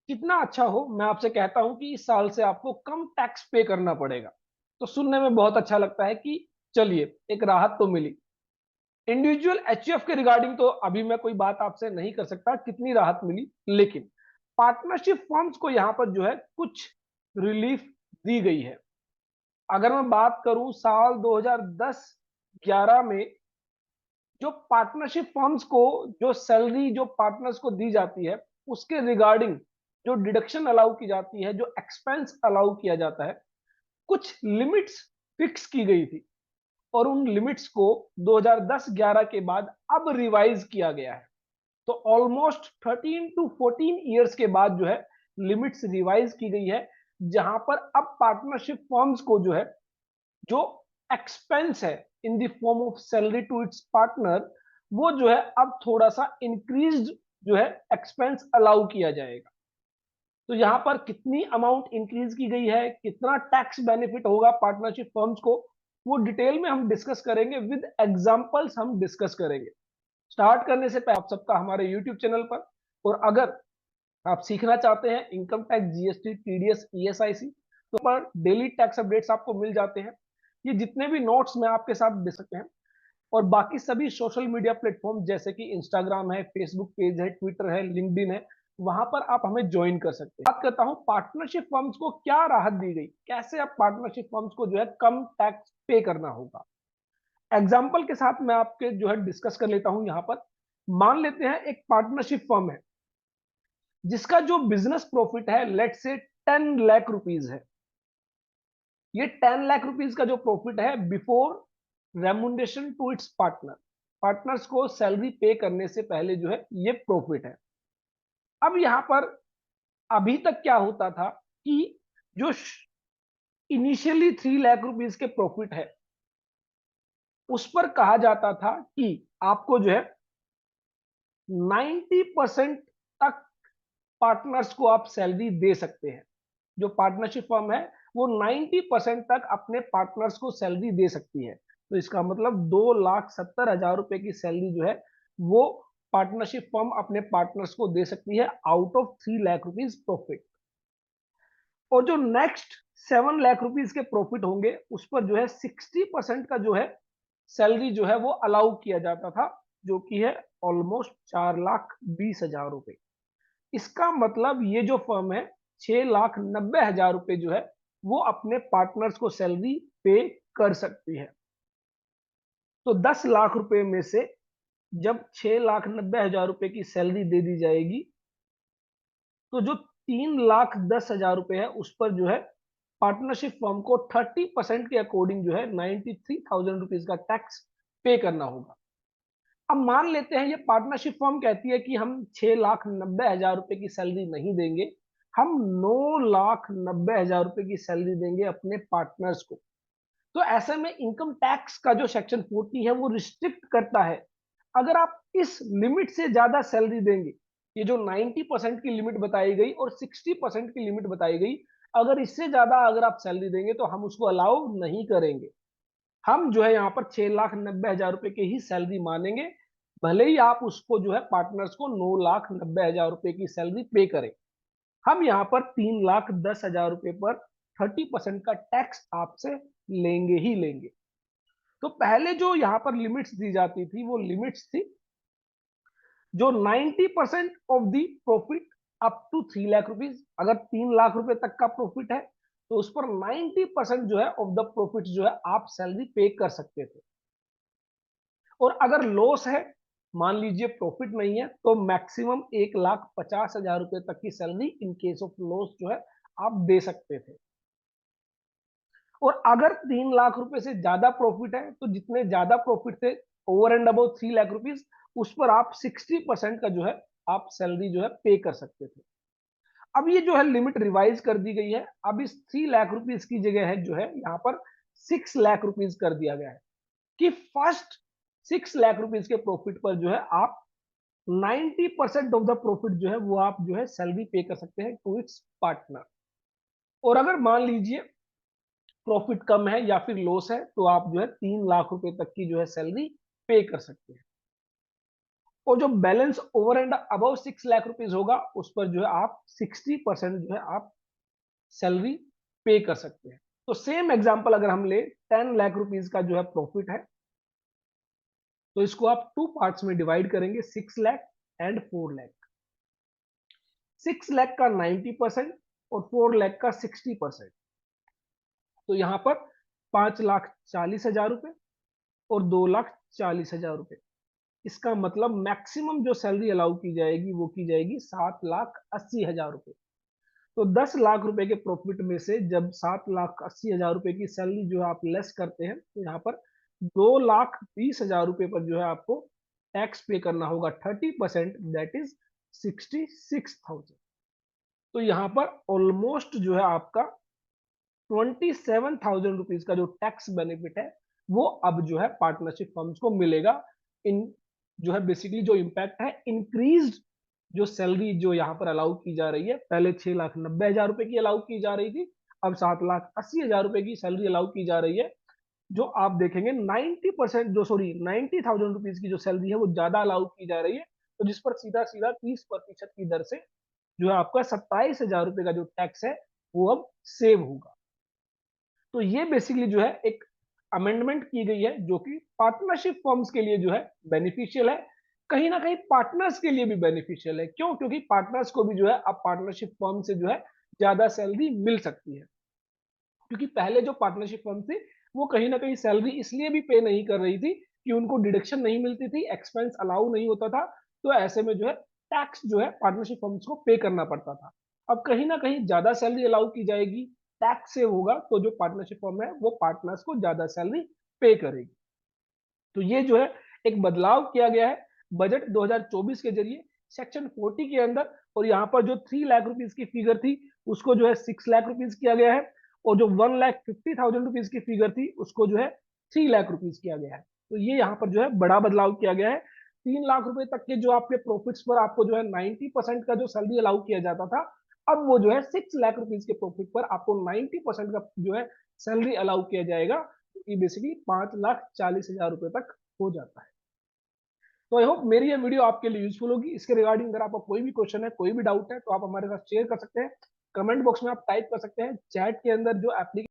कितना अच्छा हो, मैं आपसे कहता हूं कि इस साल से आपको कम टैक्स पे करना पड़ेगा। तो सुनने में बहुत अच्छा लगता है कि चलिए एक राहत तो मिली। इंडिविजुअल एचयूएफ के रिगार्डिंग तो अभी मैं कोई बात आपसे नहीं कर सकता कितनी राहत मिली, लेकिन पार्टनरशिप फर्म्स को यहां पर जो है कुछ रिलीफ दी गई है। अगर मैं बात करूं साल 2010-11 में जो पार्टनरशिप फर्म्स को जो सैलरी जो पार्टनर्स को दी जाती है, उसके रिगार्डिंग जो डिडक्शन अलाउ की जाती है, जो एक्सपेंस अलाउ किया जाता है, कुछ लिमिट्स फिक्स की गई थी और उन लिमिट्स को 2010-11 के बाद अब रिवाइज किया गया है। तो ऑलमोस्ट 13 टू 14 ईयर्स के बाद जो है लिमिट्स रिवाइज की गई है, जहां पर अब पार्टनरशिप फर्म्स को जो है जो एक्सपेंस है in the form of salary to its partner, वो जो है अब थोड़ा सा इंक्रीज जो है एक्सपेंस अलाउ किया जाएगा। तो यहां पर कितनी अमाउंट इंक्रीज की गई है, कितना टैक्स बेनिफिट होगा पार्टनरशिप फर्म्स को, वो डिटेल में हम डिस्कस करेंगे, विद एग्जांपल्स हम डिस्कस करेंगे। स्टार्ट करने से पहले आप सबका हमारे यूट्यूब चैनल पर, और अगर आप सीखना चाहते हैं income tax, GST, TDS, ESIC, तो पर डेली टैक्स अपडेट्स आपको मिल जाते हैं। ये जितने भी नोट्स मैं आपके साथ दे सकते हैं, और बाकी सभी सोशल मीडिया प्लेटफॉर्म जैसे कि इंस्टाग्राम है, फेसबुक पेज है, ट्विटर है, लिंक्डइन है, वहां पर आप हमें ज्वाइन कर सकते हैं। बात करता हूं पार्टनरशिप फर्म्स को क्या राहत दी गई, कैसे आप पार्टनरशिप फर्म्स को जो है कम टैक्स पे करना होगा। एग्जाम्पल के साथ मैं आपके जो है डिस्कस कर लेता हूं। यहां पर मान लेते हैं एक पार्टनरशिप फर्म है जिसका जो बिजनेस प्रॉफिट है लेट से 10 लाख रुपीज है। ये 10 लाख रुपीज का जो प्रॉफिट है before remuneration to its partner, partners को सैलरी पे करने से पहले जो है ये प्रॉफिट है। अब यहां पर अभी तक क्या होता था कि जो इनिशियली 3 लाख रुपीज के प्रॉफिट है उस पर कहा जाता था कि आपको जो है 90% तक पार्टनर्स को आप सैलरी दे सकते हैं। जो पार्टनरशिप फर्म है वो 90% तक अपने पार्टनर्स को सैलरी दे सकती है। तो इसका मतलब 2,70,000 रुपए की सैलरी जो है वो पार्टनरशिप फर्म अपने पार्टनर्स को दे सकती है out of 3 lakh rupees profit. और जो नेक्स्ट 7 लाख रुपीज के प्रॉफिट होंगे उस पर जो है 60% का जो है सैलरी जो है वो अलाउ किया जाता था, जो कि है ऑलमोस्ट 4,20,000 रुपए। इसका मतलब ये जो फर्म है 6,90,000 रुपए जो है वो अपने पार्टनर्स को सैलरी पे कर सकती है। तो 10 लाख रुपए में से जब 6,90,000 रुपए की सैलरी दे दी जाएगी, तो जो 3,10,000 रुपए है उस पर जो है पार्टनरशिप फर्म को 30% के अकॉर्डिंग जो है 93,000 रुपीज का टैक्स पे करना होगा। अब मान लेते हैं ये पार्टनरशिप फर्म कहती है कि हम 6,90,000 रुपए की सैलरी नहीं देंगे, हम 9,90,000 रुपए की सैलरी देंगे अपने पार्टनर्स को। तो ऐसे में इनकम टैक्स का जो सेक्शन 40 है वो रिस्ट्रिक्ट करता है। अगर आप इस लिमिट से ज्यादा सैलरी देंगे, ये जो 90% की लिमिट बताई गई और 60% की लिमिट बताई गई, अगर इससे ज्यादा अगर आप सैलरी देंगे तो हम उसको अलाउ नहीं करेंगे। हम जो है यहाँ पर 6,90,000 रुपए की ही सैलरी मानेंगे, भले ही आप उसको जो है पार्टनर्स को 9,90,000 रुपए की सैलरी पे करें। हम यहाँ पर 3,10,000 रुपए पर 30% का टैक्स आपसे लेंगे ही लेंगे। तो पहले जो यहाँ पर लिमिट्स दी जाती थी वो लिमिट्स थी जो 90% of the profit up to 3 lakh rupees. अगर 3 लाख रुपए तक का प्रॉफिट है तो उस पर 90% जो है ऑफ द प्रॉफिट जो है आप सैलरी पे कर सकते थे। और अगर लॉस है, मान लीजिए प्रॉफिट नहीं है, तो मैक्सिमम 1,50,000 रुपए तक की salary in case of loss जो है आप दे सकते थे। और अगर 3 लाख रुपए से ज्यादा प्रॉफिट है तो जितने ज्यादा प्रॉफिट थे over and about 3 lakh rupees, उस पर आप 60% का जो है आप सैलरी जो है पे कर सकते थे। अब ये जो है लिमिट रिवाइज कर दी गई है। अब इस 3 लाख रुपीज की जगह है जो है यहाँ पर 6 लाख रुपीज कर दिया गया है कि फर्स्ट 6 लाख रुपीज के प्रॉफिट पर जो है आप 90% ऑफ द प्रॉफिट जो है वो आप जो है सैलरी पे कर सकते हैं टू इट्स पार्टनर। और अगर मान लीजिए प्रॉफिट कम है या फिर लॉस है तो आप जो है 3 लाख रुपए तक की जो है सैलरी पे कर सकते हैं। और जो balance over and above 6 lakh rupees होगा उस पर जो है आप 60% जो है आप सैलरी पे कर सकते हैं। तो सेम एग्जांपल अगर हम ले 10 लाख रुपीज का जो है प्रॉफिट है, तो इसको आप टू पार्ट्स में डिवाइड करेंगे, 6 लाख एंड 4 लाख। 6 लाख का 90% और 4 लाख का 60%। तो यहां पर 5,40,000 रुपए और 2,40,000 रुपए। इसका मतलब मैक्सिमम जो सैलरी अलाउ की जाएगी वो की जाएगी 7,80,000 रुपए। तो 10 लाख रुपए के प्रॉफिट में से जब 7,80,000 रुपए की सैलरी जो है आप लेस करते हैं, तो यहाँ पर 2,20,000 रुपए पर जो है आपको टैक्स पे करना होगा 30%, दैट इज 66,000। तो यहाँ पर ऑलमोस्ट जो है आपका 27,000 रुपीज का जो टैक्स बेनिफिट है वो अब जो है पार्टनरशिप फर्म्स को मिलेगा। इन जो है बेसिकली जो इम्पैक्ट है इंक्रीज जो सैलरी जो यहाँ पर अलाउ की जा रही है, पहले 6,90,000 रुपए की अलाउ की जा रही थी, अब 7,80,000 रुपए की सैलरी अलाउ की जा रही है। जो आप देखेंगे 90% जो सॉरी 90,000 रुपीज की जो सैलरी है वो ज्यादा अलाउ की जा रही है, तो जिस पर सीधा सीधा 30% की दर से जो है आपका 27,000 रुपए का जो टैक्स है वो अब सेव होगा। तो ये बेसिकली जो है एक अमेंडमेंट की गई है जो कि पार्टनरशिप फर्म्स के लिए जो है बेनिफिशियल है, कहीं ना कहीं पार्टनर्स के लिए भी बेनिफिशियल है। क्यों? क्योंकि पार्टनर्स को भी जो है अब पार्टनरशिप फर्म से जो है ज्यादा सैलरी मिल सकती है। क्योंकि पहले जो पार्टनरशिप फर्म थी वो कहीं ना कहीं सैलरी इसलिए भी पे नहीं कर रही थी कि उनको डिडक्शन नहीं मिलती थी, एक्सपेंस अलाउ नहीं होता था, तो ऐसे में जो है टैक्स जो है पार्टनरशिप फर्म्स को पे करना पड़ता था। अब कहीं ना कहीं ज्यादा सैलरी अलाउ की जाएगी, टैक्स सेव होगा, तो जो पार्टनरशिप फर्म है वो पार्टनर्स को ज्यादा सैलरी पे करेगी। तो ये जो है एक बदलाव किया गया है बजट 2024 के जरिए सेक्शन 40 के अंदर। और यहाँ पर जो 3 लाख रुपीज की फिगर थी उसको जो है 6 लाख रुपीज किया गया है, और जो 1,50,000 रुपीज की फिगर थी उसको जो है 3 लाख रुपीज किया गया है। तो ये यहाँ पर जो है बड़ा बदलाव किया गया है। 3 लाख रुपए तक के जो आपके प्रॉफिट्स पर आपको जो है 90% का जो सैलरी अलाउ किया जाता था, अब वो जो है 6 लाख रुपीज के प्रॉफिट पर आपको 90% का जो है सैलरी अलाउ किया जाएगा। ये बेसिकली 5,40,000 रुपए तक हो जाता है। तो आई होप मेरी ये वीडियो आपके लिए यूजफुल होगी। इसके रिगार्डिंग अगर आपका कोई भी क्वेश्चन है, कोई भी डाउट है, तो आप हमारे साथ शेयर कर सकते हैं, कमेंट बॉक्स में आप टाइप कर सकते हैं, चैट के अंदर जो एप्लीकेशन